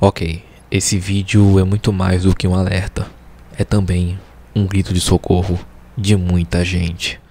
Ok, esse vídeo é muito mais do que um alerta. É também um grito de socorro de muita gente.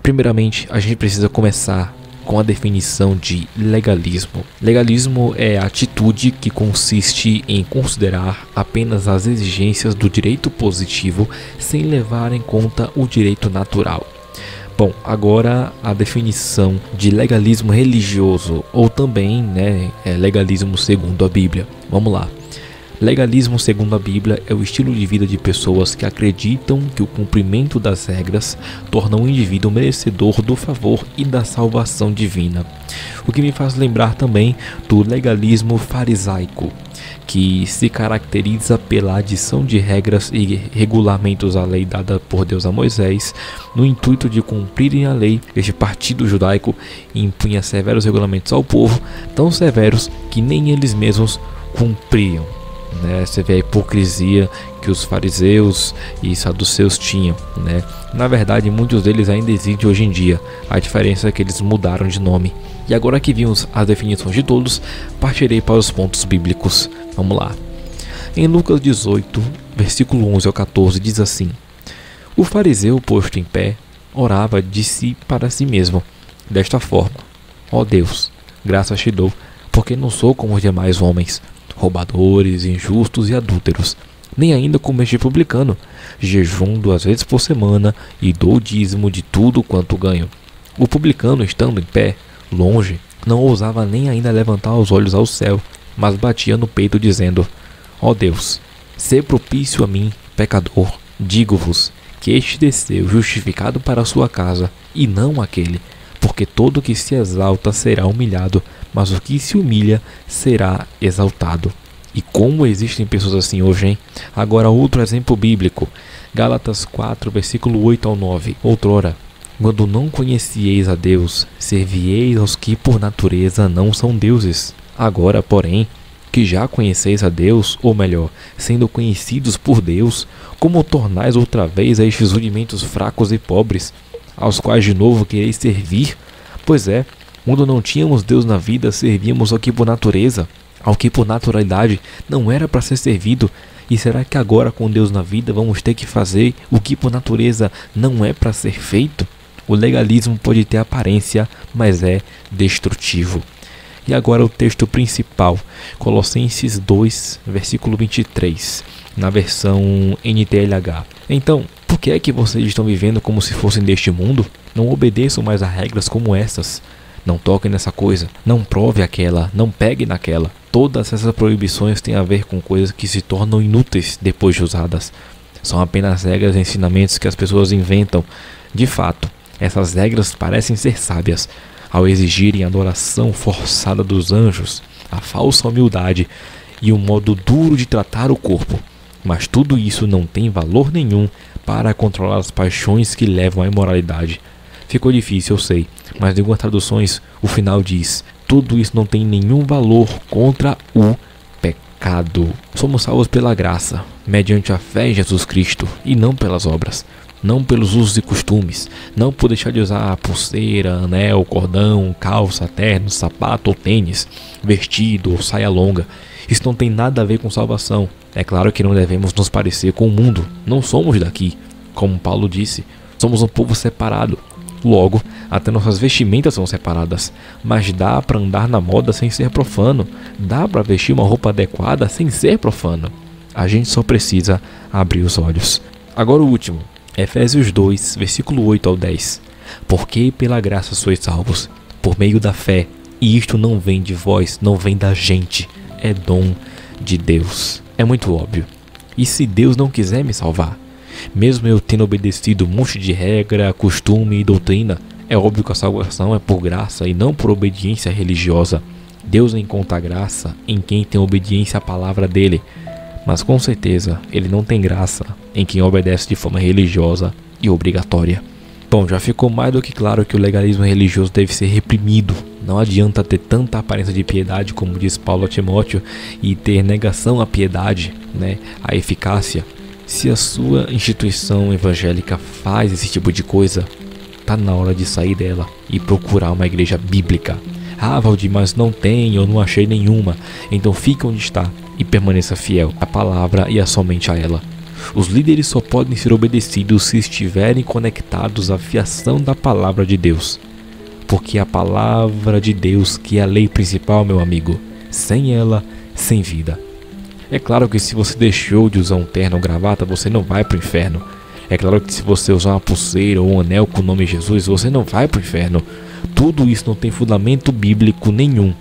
Primeiramente, a gente precisa começar com a definição de legalismo. Legalismo é a atitude que consiste em considerar apenas as exigências do direito positivo sem levar em conta o direito natural. Bom, agora a definição de legalismo religioso, ou também legalismo segundo a Bíblia. Vamos lá. Legalismo segundo a Bíblia é o estilo de vida de pessoas que acreditam que o cumprimento das regras torna o indivíduo merecedor do favor e da salvação divina. O que me faz lembrar também do legalismo farisaico, que se caracteriza pela adição de regras e regulamentos à lei dada por Deus a Moisés, no intuito de cumprirem a lei. Este partido judaico impunha severos regulamentos ao povo, tão severos que nem eles mesmos cumpriam. Você vê a hipocrisia que os fariseus e saduceus tinham, Na verdade, muitos deles ainda existem hoje em dia. A diferença é que eles mudaram de nome. E agora que vimos as definições de todos, partirei para os pontos bíblicos. Vamos lá. Em Lucas 18, versículo 11 ao 14, diz assim: O fariseu, posto em pé, orava de si para si mesmo, desta forma: Ó Deus, graças te dou, porque não sou como os demais homens, roubadores, injustos e adúlteros, nem ainda como este publicano. Jejum 2 vezes por semana e dou o dízimo de tudo quanto ganho. O publicano, estando em pé, longe, não ousava nem ainda levantar os olhos ao céu, mas batia no peito, dizendo: Ó Deus, sê propício a mim, pecador. Digo-vos que este desceu justificado para a sua casa, e não aquele, porque todo o que se exalta será humilhado, mas o que se humilha será exaltado. E como existem pessoas assim hoje, hein? Agora outro exemplo bíblico. Gálatas 4, versículo 8 ao 9. Outrora, quando não conhecieis a Deus, servieis aos que por natureza não são deuses. Agora, porém, que já conheceis a Deus, ou melhor, sendo conhecidos por Deus, como tornais outra vez a estes rudimentos fracos e pobres, aos quais de novo quereis servir? Pois é, quando não tínhamos Deus na vida, servíamos ao que por natureza, ao que por naturalidade não era para ser servido. E será que agora, com Deus na vida, vamos ter que fazer o que por natureza não é para ser feito? O legalismo pode ter aparência, mas é destrutivo. E agora o texto principal, Colossenses 2, versículo 23, na versão NTLH. Então, por que é que vocês estão vivendo como se fossem deste mundo? Não obedeçam mais a regras como essas. Não toquem nessa coisa, não prove aquela, não pegue naquela. Todas essas proibições têm a ver com coisas que se tornam inúteis depois de usadas. São apenas regras e ensinamentos que as pessoas inventam. De fato, essas regras parecem ser sábias, ao exigirem a adoração forçada dos anjos, a falsa humildade e um modo duro de tratar o corpo. Mas tudo isso não tem valor nenhum para controlar as paixões que levam à imoralidade. Ficou difícil, eu sei, mas em algumas traduções o final diz: tudo isso não tem nenhum valor contra o pecado. Somos salvos pela graça, mediante a fé em Jesus Cristo, e não pelas obras, não pelos usos e costumes, não por deixar de usar pulseira, anel, cordão, calça, terno, sapato ou tênis, vestido ou saia longa. Isso não tem nada a ver com salvação. É claro que não devemos nos parecer com o mundo, não somos daqui. Como Paulo disse, somos um povo separado. Logo, até nossas vestimentas são separadas, mas dá para andar na moda sem ser profano, dá para vestir uma roupa adequada sem ser profano. A gente só precisa abrir os olhos. Agora o último, Efésios 2, versículo 8 ao 10. Porque pela graça sois salvos, por meio da fé, e isto não vem de vós, não vem da gente, é dom de Deus. É muito óbvio. E se Deus não quiser me salvar? Mesmo eu tendo obedecido um monte de regra, costume e doutrina, é óbvio que a salvação é por graça e não por obediência religiosa. Deus encontra graça em quem tem obediência à palavra dele. mas com certeza ele não tem graça em quem obedece de forma religiosa e obrigatória. Bom, já ficou mais do que claro que o legalismo religioso deve ser reprimido. Não adianta ter tanta aparência de piedade, como diz Paulo a Timóteo, e ter negação à piedade, à eficácia. Se a sua instituição evangélica faz esse tipo de coisa, tá na hora de sair dela e procurar uma igreja bíblica. Ah, Valdir, mas não tem, eu não achei nenhuma. Então fique onde está e permaneça fiel à palavra e somente a ela. Os líderes só podem ser obedecidos se estiverem conectados à fiação da palavra de Deus. Porque a palavra de Deus que é a lei principal, meu amigo. Sem ela, sem vida. É claro que se você deixou de usar um terno ou gravata, você não vai para o inferno. É claro que se você usar uma pulseira ou um anel com o nome de Jesus, você não vai para o inferno. Tudo isso não tem fundamento bíblico nenhum.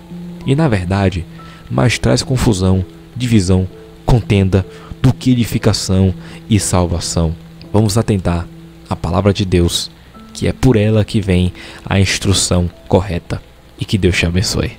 E na verdade, mais traz confusão, divisão, contenda, do que edificação e salvação. Vamos atentar à palavra de Deus, que é por ela que vem a instrução correta. E que Deus te abençoe.